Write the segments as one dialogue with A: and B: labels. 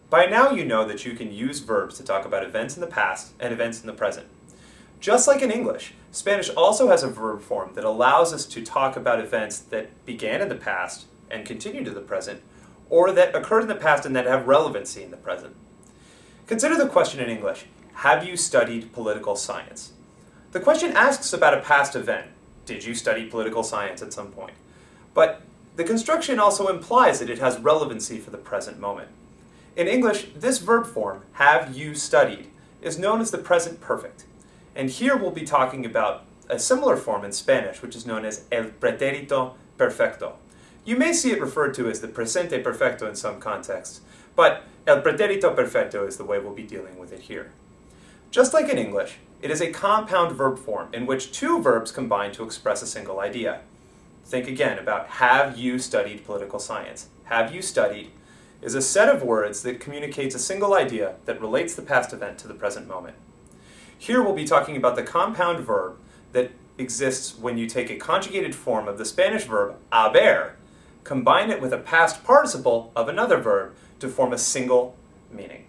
A: By now you know that you can use verbs to talk about events in the past and events in the present. Just like in English, Spanish also has a verb form that allows us to talk about events that began in the past and continue to the present, or that occurred in the past and that have relevancy in the present. Consider the question in English, have you studied political science? The question asks about a past event. Did you study political science at some point? But the construction also implies that it has relevancy for the present moment. In English, this verb form, have you studied, is known as the present perfect. And here we'll be talking about a similar form in Spanish, which is known as el pretérito perfecto. You may see it referred to as the presente perfecto in some contexts, but el pretérito perfecto is the way we'll be dealing with it here. Just like in English, it is a compound verb form in which two verbs combine to express a single idea. Think again about have you studied political science. Have you studied is a set of words that communicates a single idea that relates the past event to the present moment. Here we'll be talking about the compound verb that exists when you take a conjugated form of the Spanish verb haber, combine it with a past participle of another verb to form a single meaning.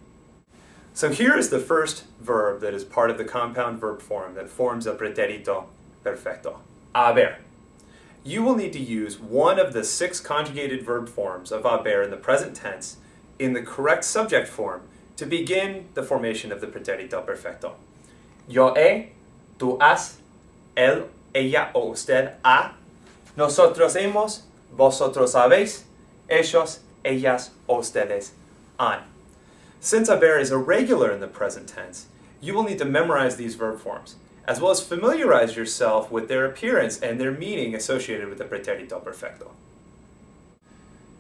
A: So here is the first verb that is part of the compound verb form that forms a pretérito perfecto, haber. You will need to use one of the 6 conjugated verb forms of haber in the present tense in the correct subject form to begin the formation of the pretérito perfecto. Yo he, tú has, él, ella o usted ha, nosotros hemos, vosotros habéis, ellos, ellas o ustedes han. Since haber is irregular in the present tense, you will need to memorize these verb forms, as well as familiarize yourself with their appearance and their meaning associated with the pretérito perfecto.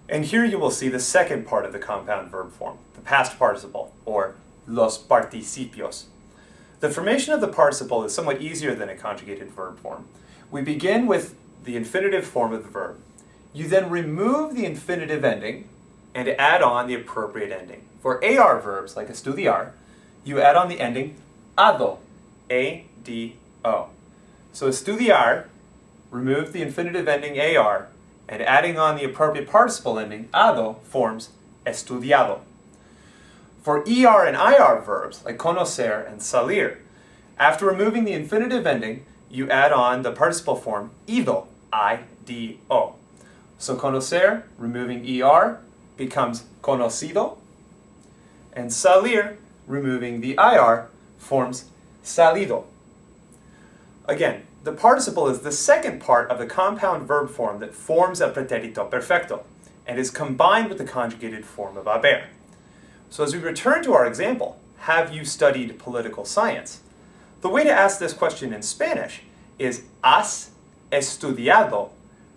A: And here you will see the second part of the compound verb form, the past participle, or los participios. The formation of the participle is somewhat easier than a conjugated verb form. We begin with the infinitive form of the verb. You then remove the infinitive ending and add on the appropriate ending. For AR verbs, like estudiar, you add on the ending ado, A-D-O. So estudiar, remove the infinitive ending AR, and adding on the appropriate participle ending ado forms estudiado. For ER and IR verbs, like conocer and salir, after removing the infinitive ending, you add on the participle form ido, I-D-O. So conocer, removing ER, becomes conocido, and salir, removing the IR, forms salido. Again, the participle is the second part of the compound verb form that forms a pretérito perfecto, and is combined with the conjugated form of haber. So as we return to our example, have you studied political science? The way to ask this question in Spanish is ¿has estudiado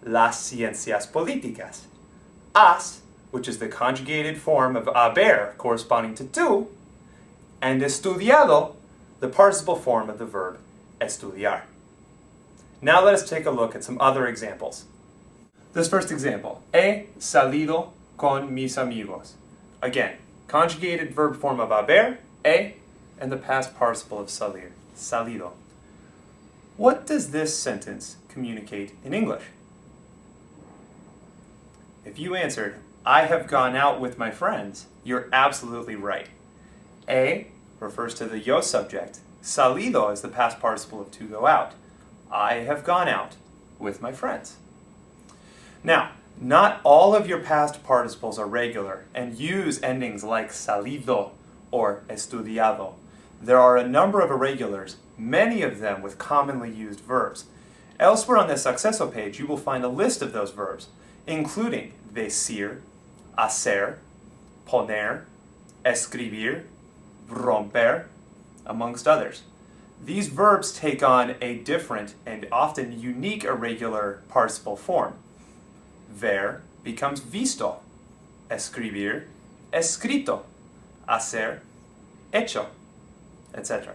A: las ciencias políticas? Has, which is the conjugated form of haber corresponding to tú, and estudiado, the participle form of the verb estudiar. Now let us take a look at some other examples. This first example, he salido con mis amigos. Again, conjugated verb form of haber, he, and the past participle of salir, salido. What does this sentence communicate in English? If you answered, I have gone out with my friends, you're absolutely right. He refers to the yo subject. Salido is the past participle of to go out. I have gone out with my friends. Now, not all of your past participles are regular and use endings like salido or estudiado. There are a number of irregulars, many of them with commonly used verbs. Elsewhere on this Acceso page, you will find a list of those verbs, including decir, hacer, poner, escribir, romper, amongst others. These verbs take on a different and often unique irregular participle form. Ver becomes visto, escribir, escrito, hacer, hecho, etc.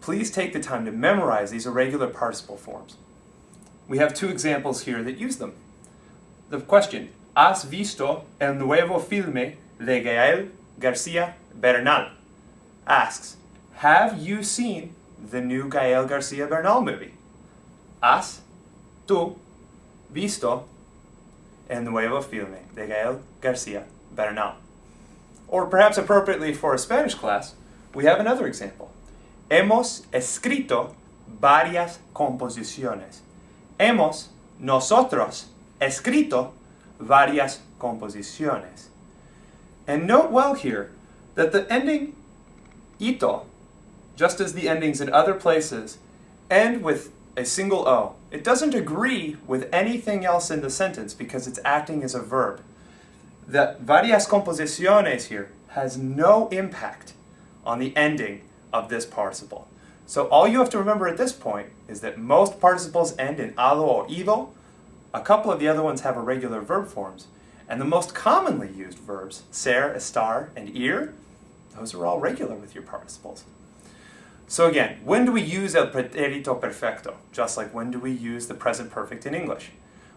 A: Please take the time to memorize these irregular participle forms. We have 2 examples here that use them. The question, ¿has visto el nuevo filme de Gael García Bernal? Asks, have you seen the new Gael García Bernal movie? ¿Has tú visto el nuevo filme de Gael García Bernal? Or perhaps appropriately for a Spanish class, we have another example. Hemos escrito varias composiciones. Hemos, nosotros, escrito varias composiciones. And note well here that the ending ito, just as the endings in other places, end with a single O. It doesn't agree with anything else in the sentence because it's acting as a verb. The varias composiciones here has no impact on the ending of this participle. So all you have to remember at this point is that most participles end in ado or ido. A couple of the other ones have irregular verb forms. And the most commonly used verbs, ser, estar, and ir, those are all regular with your participles. So again, when do we use el pretérito perfecto? Just like when do we use the present perfect in English?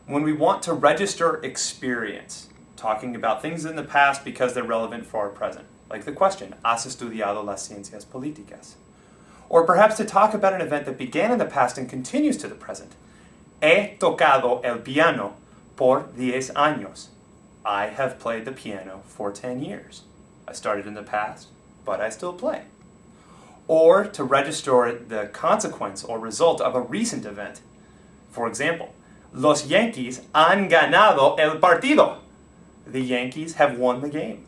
A: When we want to register experience, talking about things in the past because they're relevant for our present. Like the question, ¿has estudiado las ciencias políticas? Or perhaps to talk about an event that began in the past and continues to the present. He tocado el piano por 10 años. I have played the piano for 10 years. I started in the past, but I still play. Or to register the consequence or result of a recent event. For example, los Yankees han ganado el partido. The Yankees have won the game.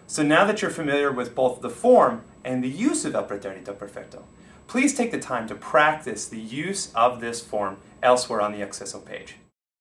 A: So now that you're familiar with both the form and the use of el pretérito perfecto, please take the time to practice the use of this form elsewhere on the Acceso page.